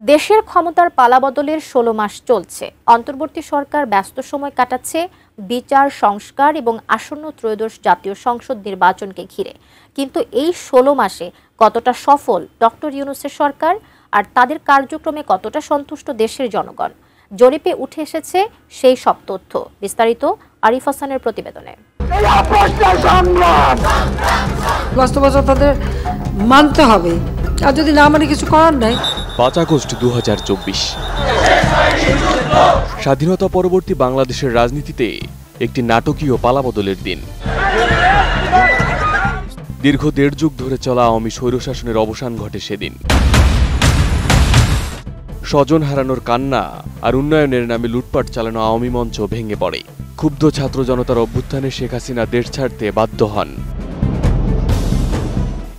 দেশের ক্ষমতার পালাবদলের ১৬ মাস চলছে। অন্তর্বর্তী সরকার ব্যস্ত সময় কাটাচ্ছে বিচার সংস্কার এবং আসন্ন ত্রয়োদশ জাতীয় সংসদ নির্বাচনকে ঘিরে। কিন্তু এই ১৬ মাসে কতটা সফল ডক্টর ইউনূসের সরকার, আর তাদের কার্যক্রমে কতটা সন্তুষ্ট দেশের জনগণ, জরিপে উঠে এসেছে সেই সব তথ্য। বিস্তারিত আরিফ হাসানের প্রতিবেদনে। বাস্তবতা তাদের মানতে হবে, আর যদি না মানে কিছু করার নাই। ৫ আগস্ট ২০২৪ স্বাধীনতা পরবর্তী বাংলাদেশের রাজনীতিতে একটি নাটকীয় পালাবদলের দিন। দীর্ঘ ১.৫ যুগ ধরে চলা আওয়ামী স্বৈরশাসনের অবসান ঘটে সেদিন। স্বজন হারানোর কান্না আর উন্নয়নের নামে লুটপাট চালানো আওয়ামী মঞ্চ ভেঙে পড়ে। ক্ষুব্ধ ছাত্র জনতার অভ্যুত্থানে শেখ হাসিনা দেশ ছাড়তে বাধ্য হন।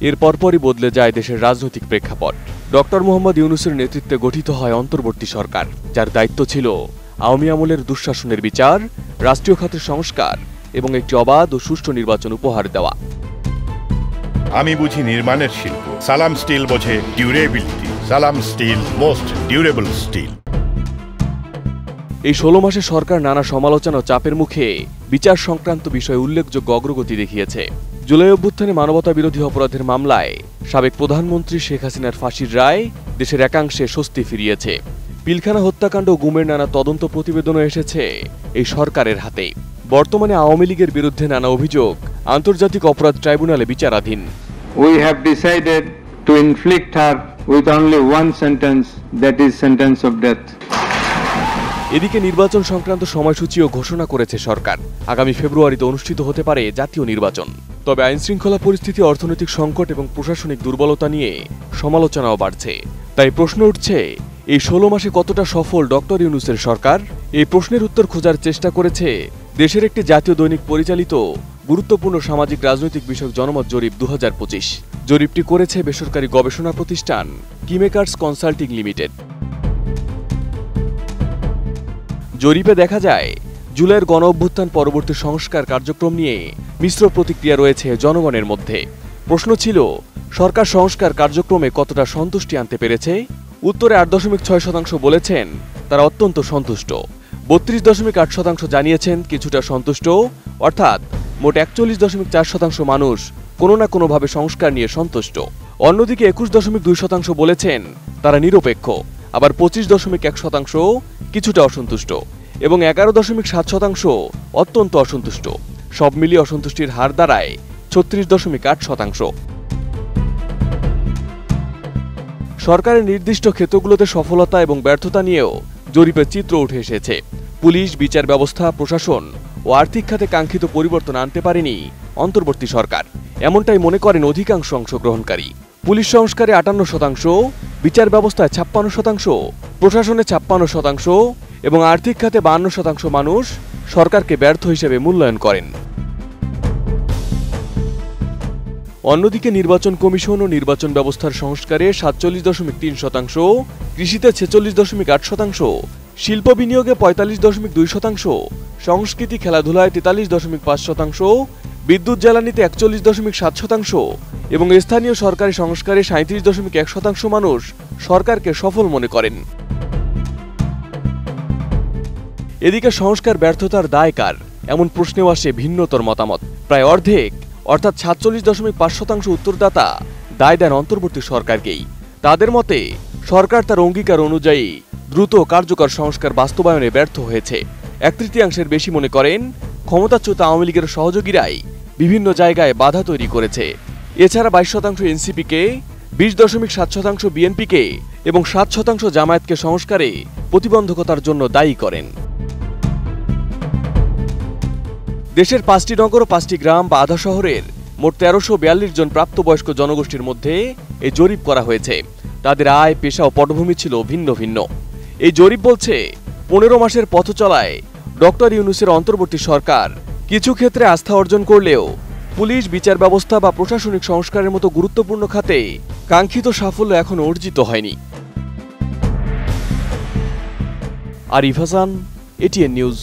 এর পরপরই বদলে যায় দেশের রাজনৈতিক প্রেক্ষাপট। ডক্টর মোহাম্মদ ইউনূসের নেতৃত্বে গঠিত হয় অন্তর্বর্তী সরকার, যার দায়িত্ব ছিল আওয়ামী আমলের দুঃশাসনের বিচার, রাষ্ট্রীয় খাতের সংস্কার এবং একটি অবাধ ও সুষ্ঠু নির্বাচন উপহার দেওয়া। আমি বুঝি নির্মাণের শিল্প, সালাম স্টিল বোঝে ডিউরেবিলিটি। সালাম স্টিল, মোস্ট ডিউরেবল স্টিল। এই ১৬ মাসে সরকার নানা সমালোচনা ও চাপের মুখে বিচার সংক্রান্ত বিষয়ে উল্লেখযোগ্য অগ্রগতি দেখিয়েছে। জুলাই অভ্যুত্থানে মানবতা বিরোধী অপরাধের মামলায় সাবেক প্রধানমন্ত্রী শেখ হাসিনার ফাঁসির রায় দেশের একাংশে স্বস্তি ফিরিয়েছে। পিলখানা হত্যাকাণ্ড ও গুমের নানা তদন্ত প্রতিবেদনও এসেছে এই সরকারের হাতে। বর্তমানে আওয়ামী লীগের বিরুদ্ধে নানা অভিযোগ আন্তর্জাতিক অপরাধ ট্রাইব্যুনালে বিচারাধীন। We have decided to inflict her with only one sentence, that is sentence of death. এদিকে নির্বাচন সংক্রান্ত সময়সূচিও ঘোষণা করেছে সরকার। আগামী ফেব্রুয়ারিতে অনুষ্ঠিত হতে পারে জাতীয় নির্বাচন। তবে আইনশৃঙ্খলা পরিস্থিতি, অর্থনৈতিক সংকট এবং প্রশাসনিক দুর্বলতা নিয়ে সমালোচনাও বাড়ছে। তাই প্রশ্ন উঠছে, এই ১৬ মাসে কতটা সফল ডক্টর ইউনূসের সরকার? এই প্রশ্নের উত্তর খোঁজার চেষ্টা করেছে দেশের একটি জাতীয় দৈনিক পরিচালিত গুরুত্বপূর্ণ সামাজিক রাজনৈতিক বিষয়ক জনমত জরিপ ২০২৫। জরিপটি করেছে বেসরকারি গবেষণা প্রতিষ্ঠান কিমেকার্স কনসাল্টিং লিমিটেড। জরিপে দেখা যায়, জুলাইয়ের গণ অভ্যুত্থান পরবর্তী সংস্কার কার্যক্রম নিয়ে মিশ্র প্রতিক্রিয়া রয়েছে জনগণের মধ্যে। প্রশ্ন ছিল, সরকার সংস্কার কার্যক্রমে কতটা সন্তুষ্টি আনতে পেরেছে? উত্তরে ৮.৬% বলেছেন তারা অত্যন্ত সন্তুষ্ট, ৩২.৮% জানিয়েছেন কিছুটা সন্তুষ্ট, অর্থাৎ মোট ৪১.৪% মানুষ কোনো না কোনোভাবে সংস্কার নিয়ে সন্তুষ্ট। অন্যদিকে ২১.২% বলেছেন তারা নিরপেক্ষ, আবার ২৫.১% কিছুটা অসন্তুষ্ট এবং ১১.৭% অত্যন্ত অসন্তুষ্ট। সব মিলিয়ে অসন্তুষ্টির হার দাঁড়ায় ৩৬.৮%। সরকারের নির্দিষ্ট ক্ষেত্রগুলোতে সফলতা এবং ব্যর্থতা নিয়েও জরিপের চিত্র উঠে এসেছে। পুলিশ, বিচার ব্যবস্থা, প্রশাসন ও আর্থিক খাতে কাঙ্ক্ষিত পরিবর্তন আনতে পারেনি অন্তর্বর্তী সরকার, এমনটাই মনে করেন অধিকাংশ অংশগ্রহণকারী। পুলিশ সংস্কারে ৫৮%, বিচার ব্যবস্থায় ৫৬%, প্রশাসনে ৫৬% এবং আর্থিক খাতে ৫২% মানুষ সরকারকে ব্যর্থ হিসেবে মূল্যায়ন করেন। অন্যদিকে নির্বাচন কমিশন ও নির্বাচন ব্যবস্থার সংস্কারে ৪৭.৩%, কৃষিতে ৪৬.৮%, শিল্প বিনিয়োগে ৪৫.২%, সংস্কৃতি খেলাধুলায় ৪৩.৫%, বিদ্যুৎ জ্বালানিতে ৪১.৭% এবং স্থানীয় সরকারি সংস্কারে ৩৭.১% মানুষ সরকারকে সফল মনে করেন। এদিকে সংস্কার ব্যর্থতার দায় কার, এমন প্রশ্নেও আসে ভিন্নতর মতামত। প্রায় অর্ধেক, অর্থাৎ ৪৭.৫% উত্তরদাতা দায় দেন অন্তর্বর্তী সরকারকেই। তাদের মতে সরকার তার অঙ্গীকার অনুযায়ী দ্রুত কার্যকর সংস্কার বাস্তবায়নে ব্যর্থ হয়েছে। ১/৩ বেশি মনে করেন ক্ষমতাচ্যুত আওয়ামী লীগের সহযোগীরাই বিভিন্ন জায়গায় বাধা তৈরি করেছে। এছাড়া ২২% এনসিপিকে, ২০.৭% বিএনপিকে এবং ৭% জামায়াতকে সংস্কারে প্রতিবন্ধকতার জন্য দায়ী করেন। দেশের ৫টি নগর ও ৫টি গ্রাম বা আধা শহরের মোট ১৩৪২ জন প্রাপ্তবয়স্ক জনগোষ্ঠীর মধ্যে এই জরিপ করা হয়েছে। তাদের আয়, পেশা ও পটভূমি ছিল ভিন্ন ভিন্ন। এই জরিপ বলছে, ১৫ মাসের পথ চলায় ডক্টর ইউনূসের অন্তর্বর্তী সরকার কিছু ক্ষেত্রে আস্থা অর্জন করলেও পুলিশ, বিচার ব্যবস্থা বা প্রশাসনিক সংস্কারের মতো গুরুত্বপূর্ণ খাতে কাঙ্ক্ষিত সাফল্য এখনো অর্জিত হয়নি। Arif Hasan, ATN news.